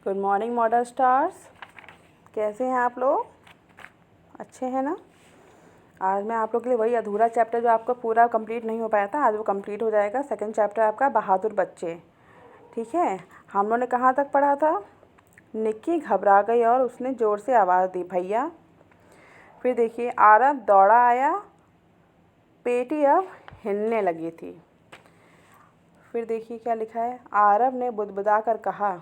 Good morning model stars. कैसे हैं आप लोग? अच्छे हैं ना? आज मैं आप लोग के लिए वही अधूरा चैप्टर जो आपका पूरा कंप्लीट नहीं हो पाया था, आज वो कंप्लीट हो जाएगा। सेकंड चैप्टर आपका बहादुर बच्चे। ठीक है, हम लोगों ने कहाँ तक पढ़ा था? निक्की घबरा गई और उसने ज़ोर से आवाज़ दी, भैया। फिर देखिए, आरव दौड़ा आया, पेटी अब हिलने लगी थी। फिर देखिए क्या लिखा है, आरव ने बुदबुदा कर कहा,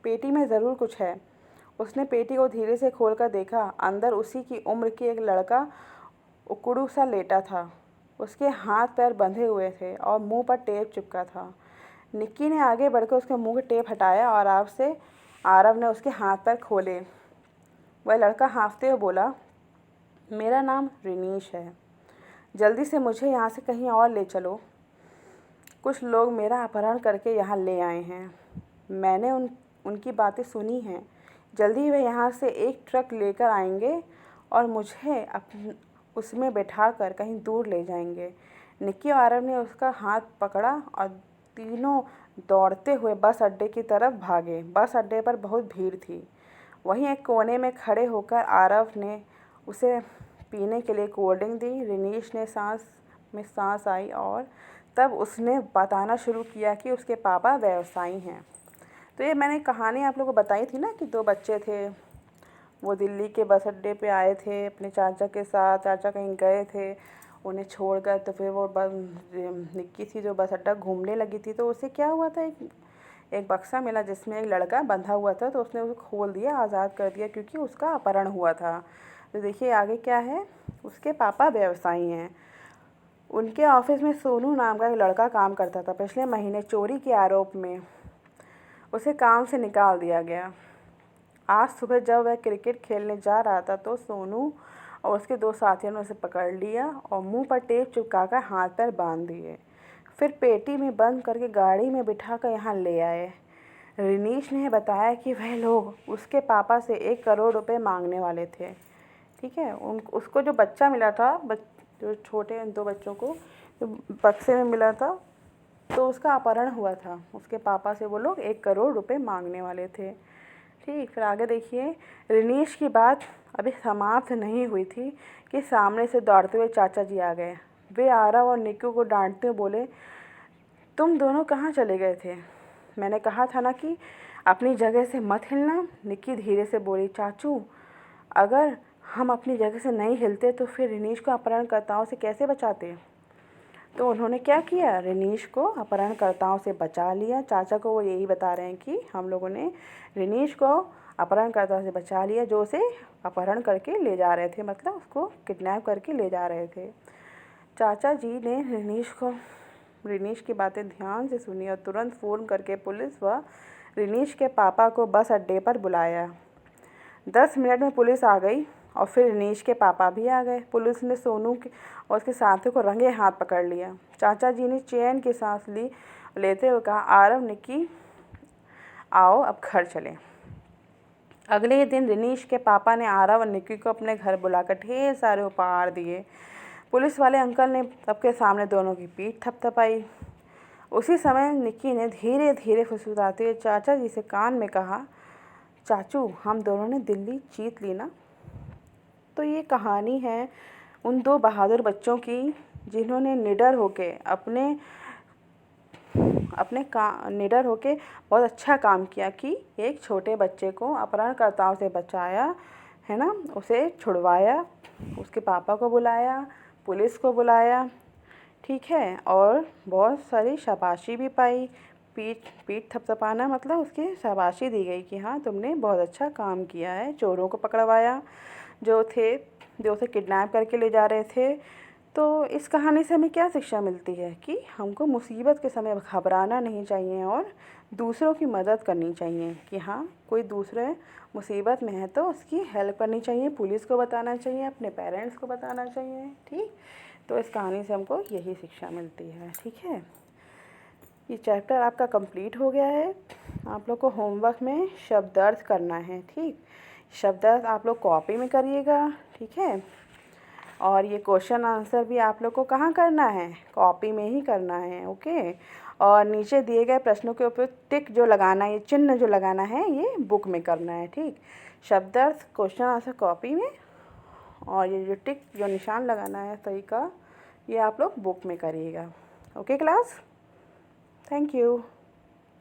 पेटी में ज़रूर कुछ है। उसने पेटी को धीरे से खोलकर देखा। अंदर उसी की उम्र की एक लड़का उकड़ू सा लेटा था। उसके हाथ पैर बंधे हुए थे और मुंह पर टेप चिपका था। निक्की ने आगे बढ़कर उसके मुंह के टेप हटाया और आरव ने उसके हाथ पैर खोले। वह लड़का हाँफते हुए बोला, मेरा नाम रिनीश है। जल्दी से मुझे यहाँ से कहीं और ले चलो। कुछ लोग मेरा अपहरण करके यहाँ ले आए हैं। मैंने उनकी बातें सुनी हैं। जल्दी वे यहाँ से एक ट्रक लेकर आएंगे और मुझे उसमें बैठाकर कहीं दूर ले जाएंगे। निक्की और आरव ने उसका हाथ पकड़ा और तीनों दौड़ते हुए बस अड्डे की तरफ भागे। बस अड्डे पर बहुत भीड़ थी। वहीं एक कोने में खड़े होकर आरव ने उसे पीने के लिए कोल्ड ड्रिंक दी। रिनीश ने सांस आई और तब उसने बताना शुरू किया कि उसके पापा व्यवसायी हैं। तो ये मैंने कहानी आप लोगों को बताई थी ना कि दो बच्चे थे, वो दिल्ली के बस अड्डे पे आए थे अपने चाचा के साथ। चाचा कहीं गए थे, उन्हें छोड़कर, तो फिर वो निक्की थी जो बस अड्डा घूमने लगी थी। तो उसे क्या हुआ था, एक बक्सा मिला जिसमें एक लड़का बंधा हुआ था। तो उसने उसे खोल दिया, आज़ाद कर दिया, क्योंकि उसका अपहरण हुआ था। तो देखिए आगे क्या है, उसके पापा व्यवसायी हैं। उनके ऑफिस में सोनू नाम का एक लड़का काम करता था। पिछले महीने चोरी के आरोप में उसे काम से निकाल दिया गया। आज सुबह जब वह क्रिकेट खेलने जा रहा था तो सोनू और उसके दो साथियों ने उसे पकड़ लिया और मुंह पर टेप चिपकाकर हाथ पैर बांध दिए। फिर पेटी में बंद करके गाड़ी में बिठाकर यहाँ ले आए। रिनीश ने बताया कि वह लोग उसके पापा से 1 करोड़ रुपए मांगने वाले थे। ठीक है, उसको जो बच्चा मिला था, जो छोटे दो बच्चों को जो बक्से में मिला था, तो उसका अपहरण हुआ था। उसके पापा से वो लोग 1 करोड़ रुपए मांगने वाले थे। ठीक, फिर आगे देखिए, रिनीश की बात अभी समाप्त नहीं हुई थी कि सामने से दौड़ते हुए चाचा जी आ गए। वे आरव और निक्की को डांटते हुए बोले, तुम दोनों कहाँ चले गए थे? मैंने कहा था ना कि अपनी जगह से मत हिलना। निक्की धीरे से बोली, चाचू, अगर हम अपनी जगह से नहीं हिलते तो फिर रिनीश को अपहरणकर्ताओं से कैसे बचाते? तो उन्होंने क्या किया, रिनीश को अपहरणकर्ताओं से बचा लिया। चाचा को वो यही बता रहे हैं कि हम लोगों ने रिनीश को अपहरणकर्ताओं से बचा लिया, जो उसे अपहरण करके ले जा रहे थे, मतलब उसको किडनैप करके ले जा रहे थे। चाचा जी ने रिनीश की बातें ध्यान से सुनी और तुरंत फ़ोन करके पुलिस व रिनीश के पापा को बस अड्डे पर बुलाया। 10 मिनट में पुलिस आ गई और फिर रिनीश के पापा भी आ गए। पुलिस ने सोनू और उसके साथियों को रंगे हाथ पकड़ लिया। चाचा जी ने चैन की सांस लेते हुए कहा, आरव, निक्की, आओ अब घर चलें। अगले ही दिन रिनीश के पापा ने आरव और निक्की को अपने घर बुलाकर ढेर सारे उपहार दिए। पुलिस वाले अंकल ने सबके सामने दोनों की पीठ थपथपाई। उसी समय निक्की ने धीरे धीरे फुसफुसाते हुए चाचा जी से कान में कहा, चाचू, हम दोनों ने दिल्ली जीत ली ना। तो ये कहानी है उन दो बहादुर बच्चों की जिन्होंने निडर होके निडर होके बहुत अच्छा काम किया कि एक छोटे बच्चे को अपहरणकर्ताओं से बचाया, है ना, उसे छुड़वाया, उसके पापा को बुलाया, पुलिस को बुलाया, ठीक है, और बहुत सारी शाबाशी भी पाई। पीठ थपथपाना मतलब उसकी शाबाशी दी गई कि हाँ, तुमने बहुत अच्छा काम किया है। चोरों को पकड़वाया जो उसे किडनैप करके ले जा रहे थे। तो इस कहानी से हमें क्या शिक्षा मिलती है कि हमको मुसीबत के समय घबराना नहीं चाहिए और दूसरों की मदद करनी चाहिए। कि हाँ, कोई दूसरे मुसीबत में है तो उसकी हेल्प करनी चाहिए, पुलिस को बताना चाहिए, अपने पेरेंट्स को बताना चाहिए। ठीक, तो इस कहानी से हमको यही शिक्षा मिलती है। ठीक है, ये चैप्टर आपका कंप्लीट हो गया है। आप लोग को होमवर्क में शब्दार्थ करना है। ठीक, शब्दार्थ आप लोग कॉपी में करिएगा। ठीक है, और ये क्वेश्चन आंसर भी आप लोग को कहाँ करना है, कॉपी में ही करना है। ओके, और नीचे दिए गए प्रश्नों के ऊपर टिक जो लगाना है, ये चिन्ह जो लगाना है, ये बुक में करना है। ठीक, शब्दार्थ क्वेश्चन आंसर कॉपी में, और ये जो टिक जो निशान लगाना है सही का, ये आप लोग बुक में करिएगा। Okay class, thank you.